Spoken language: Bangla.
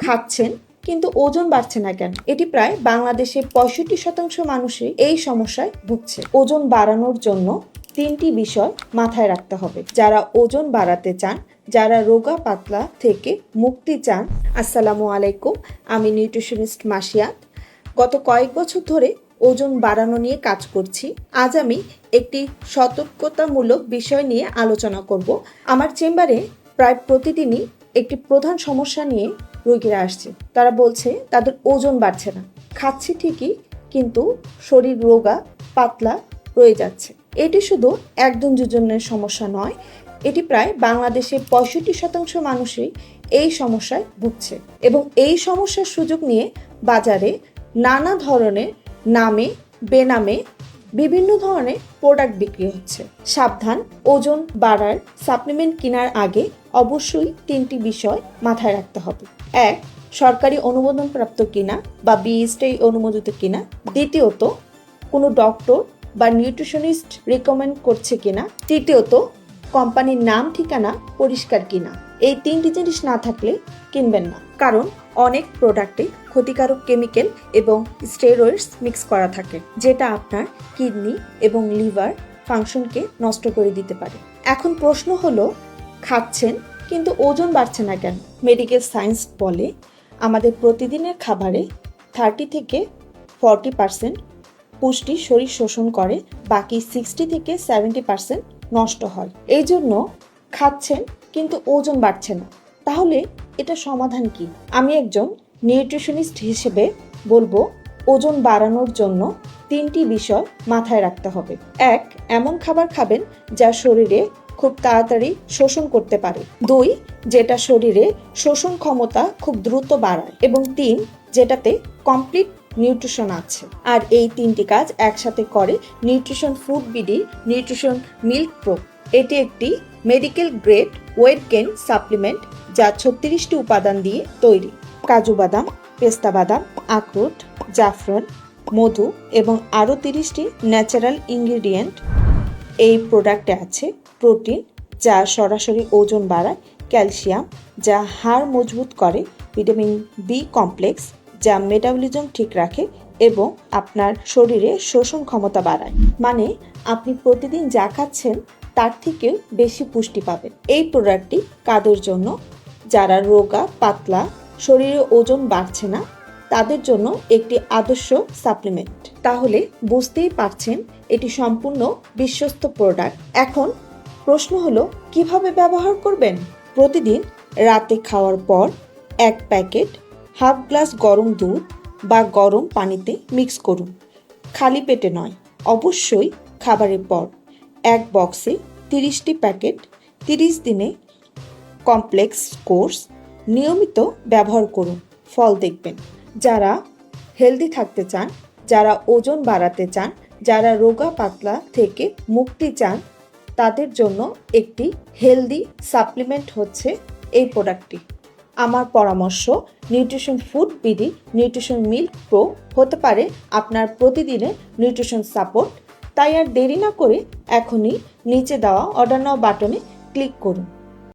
খাচ্ছেন কিন্তু ওজন বাড়ছে না কেন? এটি প্রায় বাংলাদেশের 65% মানুষই এই সমস্যায় ভুগছে। ওজন বাড়ানোর জন্য 3টি বিষয় মাথায় রাখতে হবে। যারা ওজন বাড়াতে চান, যারা রোগা পাতলা থেকে মুক্তি চান। আসসালামু আলাইকুম, আমি নিউট্রিশনিস্ট মাসিয়াত। গত কয়েক বছর ধরে ওজন বাড়ানো নিয়ে কাজ করছি। আজ আমি একটি সতর্কতামূলক বিষয় নিয়ে আলোচনা করব। আমার চেম্বারে প্রায় প্রতিদিনই একটি প্রধান সমস্যা নিয়ে রোগীরা আসছে। তারা বলছে তাদের ওজন বাড়ছে না, খাচ্ছে ঠিকই কিন্তু শরীর রোগা পাতলা রয়ে যাচ্ছে। এটি শুধু একজন দুজনের সমস্যা নয়, এটি প্রায় বাংলাদেশের 65% মানুষই এই সমস্যায় ভুগছে এবং এই সমস্যার সুযোগ নিয়ে বাজারে নানা ধরনের নামে বেনামে বিভিন্ন ধরনের প্রোডাক্ট বিক্রি হচ্ছে। সাবধান, ওজন বাড়ার সাপ্লিমেন্ট কেনার আগে অবশ্যই 3টি বিষয় মাথায় রাখতে হবে। 1. সরকারি অনুমোদনপ্রাপ্ত কিনা বা বিএসটিআই অনুমোদিত কিনা। দ্বিতীয়ত, কোনো ডক্টর বা নিউট্রিশনিস্ট রিকমেন্ড করছে কিনা। তৃতীয়ত, কোম্পানির নাম ঠিকানা পরিষ্কার কিনা। এই 3টি জিনিস না থাকলে কিনবেন না, কারণ অনেক প্রোডাক্টে ক্ষতিকারক কেমিক্যাল এবং স্টেরয়েডস মিক্স করা থাকে, যেটা আপনার কিডনি এবং লিভার ফাংশনকে নষ্ট করে দিতে পারে। এখন প্রশ্ন হলো, খাচ্ছেন কিন্তু ওজন বাড়ছে না কেন? মেডিকেল সায়েন্স বলে আমাদের প্রতিদিনের খাবারে 30 থেকে 40% পুষ্টি শরীর শোষণ করে, বাকি 60 থেকে 70% নষ্ট হয়। এই জন্য খাচ্ছেন কিন্তু ওজন বাড়ছে না। তাহলে এটা সমাধান কি? আমি একজন নিউট্রিশনিস্ট হিসেবে বলবো, ওজন বাড়ানোর জন্য 3টি বিষয় মাথায় রাখতে হবে। 1. এমন খাবার খাবেন যা শরীরে খুব তাড়াতাড়ি শোষণ করতে পারে। 2. যেটা শরীরে শোষণ ক্ষমতা খুব দ্রুত বাড়ায়। এবং 3. যেটাতে কমপ্লিট নিউট্রিশন আছে। আর এই 3টি কাজ একসাথে করে nutrition food BD nutrition milk pro. এটি একটি medical grade weight gain supplement যা 36টি উপাদান দিয়ে তৈরি। কাজু বাদাম, পেস্তা বাদাম, আখরোট, জাফরান, মধু এবং আরও 30টি ন্যাচারাল ইনগ্রিডিয়েন্ট। এই প্রোডাক্টে আছে প্রোটিন যা সরাসরি ওজন বাড়ায়, ক্যালসিয়াম যা হাড় মজবুত করে, ভিটামিন বি কমপ্লেক্স যা মেটাবলিজম ঠিক রাখে এবং আপনার শরীরে শোষণ ক্ষমতা বাড়ায়। মানে আপনি প্রতিদিন যা খাচ্ছেন তার থেকেও বেশি পুষ্টি পাবেন। এই প্রোডাক্টটি কাদের জন্য? যারা রোগা পাতলা, শরীরে ওজন বাড়ছে না, তাদের জন্য একটি আদর্শ সাপ্লিমেন্ট। তাহলে বুঝতেই পারছেন এটি সম্পূর্ণ বিশ্বস্ত প্রোডাক্ট। এখন প্রশ্ন হলো, কিভাবে ব্যবহার করবেন? প্রতিদিন রাতে খাওয়ার পর 1 প্যাকেট হাফ গ্লাস গরম দুধ বা গরম পানিতে মিক্স করুন। খালি পেটে নয়, অবশ্যই খাবারের পর। 1 বক্সে 30টি প্যাকেট, 30 দিনে কমপ্লেক্স কোর্স। নিয়মিত ব্যবহার করুন, ফল দেখবেন। যারা হেলদি থাকতে চান, যারা ওজন বাড়াতে চান, যারা রোগা পাতলা থেকে মুক্তি চান, তাদের জন্য একটি হেলদি সাপ্লিমেন্ট হচ্ছে এই প্রোডাক্টটি। আমার পরামর্শ, nutrition food BD nutrition milk pro হতে পারে আপনার প্রতিদিনের নিউট্রিশন সাপোর্ট। তাই আর দেরি না করে এখনই নিচে দেওয়া অর্ডার নাও বাটনে ক্লিক করুন।